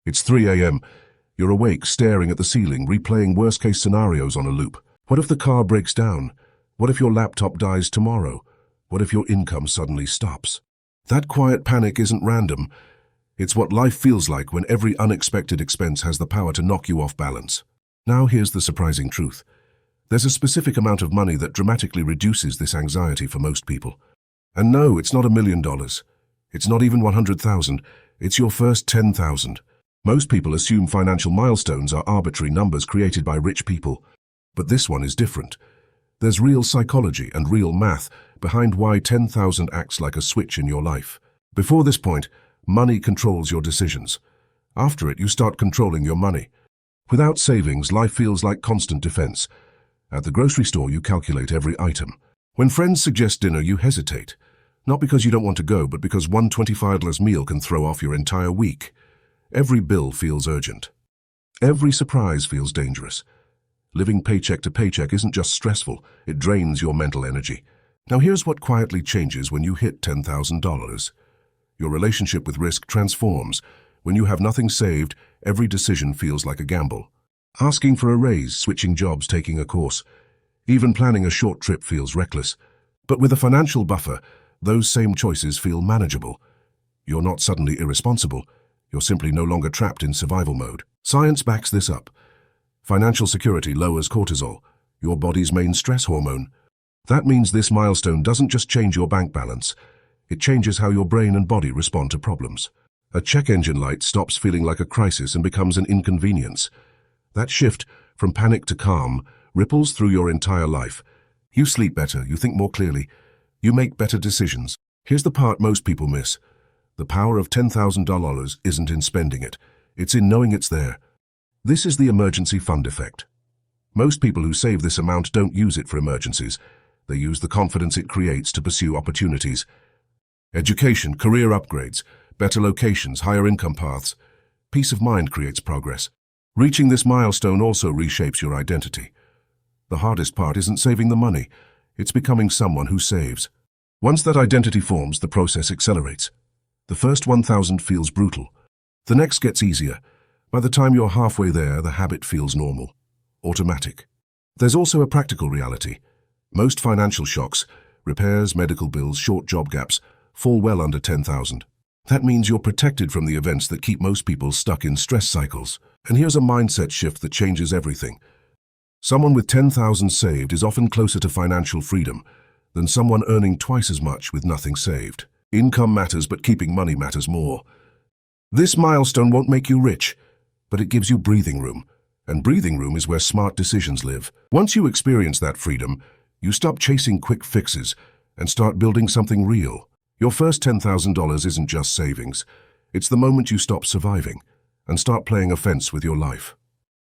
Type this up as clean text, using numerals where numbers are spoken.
It's 3 a.m. You're awake, staring at the ceiling, replaying worst-case scenarios on a loop. What if the car breaks down? What if your laptop dies tomorrow? What if your income suddenly stops? That quiet panic isn't random. It's what life feels like when every unexpected expense has the power to knock you off balance. Now here's the surprising truth. There's a specific amount of money that dramatically reduces this anxiety for most people. And no, it's not $1 million. It's not even 100,000. It's your first 10,000. Most people assume financial milestones are arbitrary numbers created by rich people. But this one is different. There's real psychology and real math behind why 10,000 acts like a switch in your life. Before this point, money controls your decisions. After it, you start controlling your money. Without savings, life feels like constant defense. At the grocery store, you calculate every item. When friends suggest dinner, you hesitate. Not because you don't want to go, but because one $25 meal can throw off your entire week. Every bill feels urgent. Every surprise feels dangerous. Living paycheck to paycheck isn't just stressful, it drains your mental energy. Now here's what quietly changes when you hit $10,000. Your relationship with risk transforms. When you have nothing saved, every decision feels like a gamble. Asking for a raise, switching jobs, taking a course. Even planning a short trip feels reckless. But with a financial buffer, those same choices feel manageable. You're not suddenly irresponsible. You're simply no longer trapped in survival mode. Science backs this up. Financial security lowers cortisol, your body's main stress hormone. That means this milestone doesn't just change your bank balance. It changes how your brain and body respond to problems. A check engine light stops feeling like a crisis and becomes an inconvenience. That shift from panic to calm ripples through your entire life. You sleep better, you think more clearly, you make better decisions. Here's the part most people miss. The power of $10,000 isn't in spending it. It's in knowing it's there. This is the emergency fund effect. Most people who save this amount don't use it for emergencies. They use the confidence it creates to pursue opportunities. Education, career upgrades, better locations, higher income paths. Peace of mind creates progress. Reaching this milestone also reshapes your identity. The hardest part isn't saving the money. It's becoming someone who saves. Once that identity forms, the process accelerates. The first 1,000 feels brutal. The next gets easier. By the time you're halfway there, the habit feels normal, automatic. There's also a practical reality. Most financial shocks, repairs, medical bills, short job gaps, fall well under 10,000. That means you're protected from the events that keep most people stuck in stress cycles. And here's a mindset shift that changes everything. Someone with 10,000 saved is often closer to financial freedom than someone earning twice as much with nothing saved. Income matters, but keeping money matters more. This milestone won't make you rich, but it gives you breathing room. And breathing room is where smart decisions live. Once you experience that freedom, you stop chasing quick fixes and start building something real. Your first $10,000 isn't just savings. It's the moment you stop surviving and start playing offense with your life.